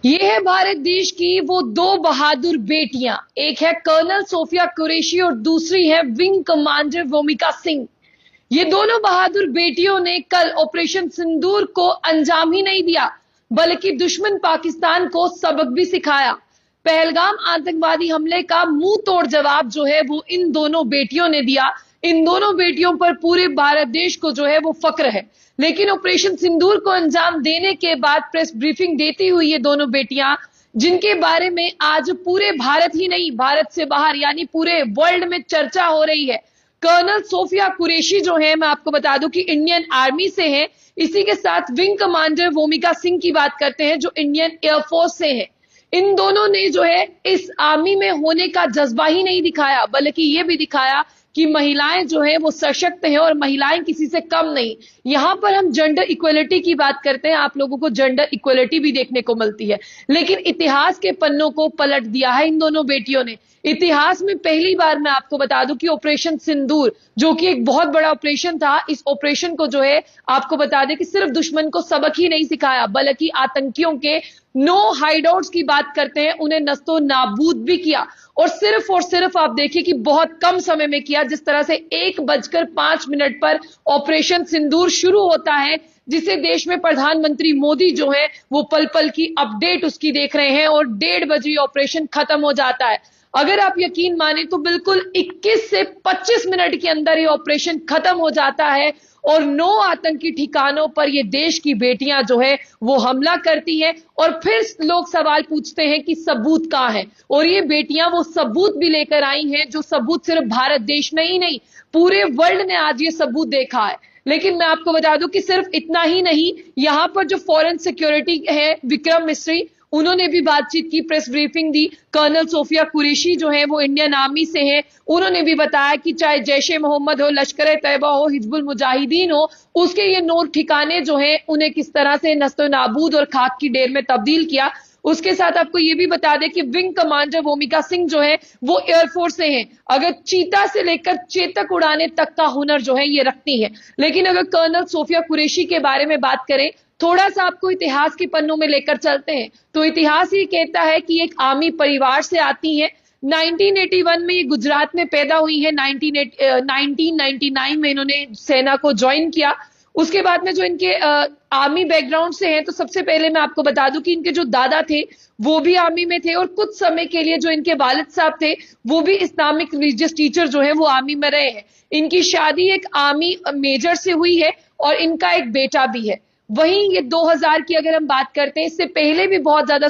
ये है भारत देश की वो दो बहादुर बेटियां। एक है कर्नल सोफिया कुरैशी और दूसरी है विंग कमांडर भूमिका सिंह। ये दोनों बहादुर बेटियों ने कल ऑपरेशन सिंदूर को अंजाम ही नहीं दिया, बल्कि दुश्मन पाकिस्तान को सबक भी सिखाया। पहलगाम आतंकवादी हमले का मुंह तोड़ जवाब जो है वो इन दोनों बेटियों ने दिया। इन दोनों बेटियों पर पूरे भारत देश को जो है वो फक्र है। लेकिन ऑपरेशन सिंदूर को अंजाम देने के बाद प्रेस ब्रीफिंग देती हुई ये दोनों बेटियां, जिनके बारे में आज पूरे भारत ही नहीं, भारत से बाहर यानी पूरे वर्ल्ड में चर्चा हो रही है। कर्नल सोफिया कुरैशी जो है, मैं आपको बता दूं कि इंडियन आर्मी से है। इसी के साथ विंग कमांडर भूमिका सिंह की बात करते हैं जो इंडियन एयरफोर्स से है। इन दोनों ने जो है इस आर्मी में होने का जज्बा ही नहीं दिखाया, बल्कि ये भी दिखाया कि महिलाएं जो है वो सशक्त हैं और महिलाएं किसी से कम नहीं। यहां पर हम जेंडर इक्वलिटी की बात करते हैं, आप लोगों को जेंडर इक्वलिटी भी देखने को मिलती है। लेकिन इतिहास के पन्नों को पलट दिया है इन दोनों बेटियों ने। इतिहास में पहली बार मैं आपको बता दूं कि ऑपरेशन सिंदूर, जो कि एक बहुत बड़ा ऑपरेशन था, इस ऑपरेशन को जो है आपको बता दें कि सिर्फ दुश्मन को सबक ही नहीं सिखाया, बल्कि आतंकियों के नो हाइडआउट्स की बात करते हैं, उन्हें नस्तो नाबूद भी किया। और सिर्फ आप देखिए कि बहुत कम समय में किया। जिस तरह से 1:05 पर ऑपरेशन सिंदूर शुरू होता है, जिसे देश में प्रधानमंत्री मोदी जो है वो पल पल की अपडेट उसकी देख रहे हैं, और 1:30 बजे ऑपरेशन खत्म हो जाता है। अगर आप यकीन माने तो बिल्कुल 21 से 25 मिनट के अंदर ये ऑपरेशन खत्म हो जाता है, और 9 आतंकी ठिकानों पर ये देश की बेटियां जो है वो हमला करती हैं। और फिर लोग सवाल पूछते हैं कि सबूत कहां है, और ये बेटियां वो सबूत भी लेकर आई हैं, जो सबूत सिर्फ भारत देश में ही नहीं, पूरे वर्ल्ड ने आज ये सबूत देखा है। लेकिन मैं आपको बता दूं कि सिर्फ इतना ही नहीं, यहां पर जो फॉरेन सिक्योरिटी है विक्रम मिस्री, उन्होंने भी बातचीत की, प्रेस ब्रीफिंग दी। कर्नल सोफिया कुरैशी जो है वो इंडियन आर्मी से हैं, उन्होंने भी बताया कि चाहे जैश ए मोहम्मद हो, लश्कर तैयबा हो, हिजबुल मुजाहिदीन हो, उसके ये 9 ठिकाने जो हैं उन्हें किस तरह से नस्तो नाबूद और खाक की ढेर में तब्दील किया। उसके साथ आपको ये भी बता दें कि विंग कमांडर भूमिका सिंह जो है वो एयरफोर्स से हैं। अगर चीता से लेकर चेतक उड़ाने तक का हुनर जो है ये रखती है। लेकिन अगर कर्नल सोफिया कुरैशी के बारे में बात करें, थोड़ा सा आपको इतिहास के पन्नों में लेकर चलते हैं, तो इतिहास ये कहता है कि एक आर्मी परिवार से आती हैं। 1981 में ये गुजरात में पैदा हुई है। 1999 में इन्होंने सेना को ज्वाइन किया। उसके बाद में जो इनके आर्मी बैकग्राउंड से हैं, तो सबसे पहले मैं आपको बता दूं कि इनके जो दादा थे वो भी आर्मी में थे, और कुछ समय के लिए जो इनके वालिद साहब थे वो भी इस्लामिक रिलीजियस टीचर जो है वो आर्मी में रहे हैं। इनकी शादी एक आर्मी मेजर से हुई है, और इनका एक बेटा भी है। वहीं ये 2000 की अगर हम बात करते हैं, इससे पहले भी बहुत ज्यादा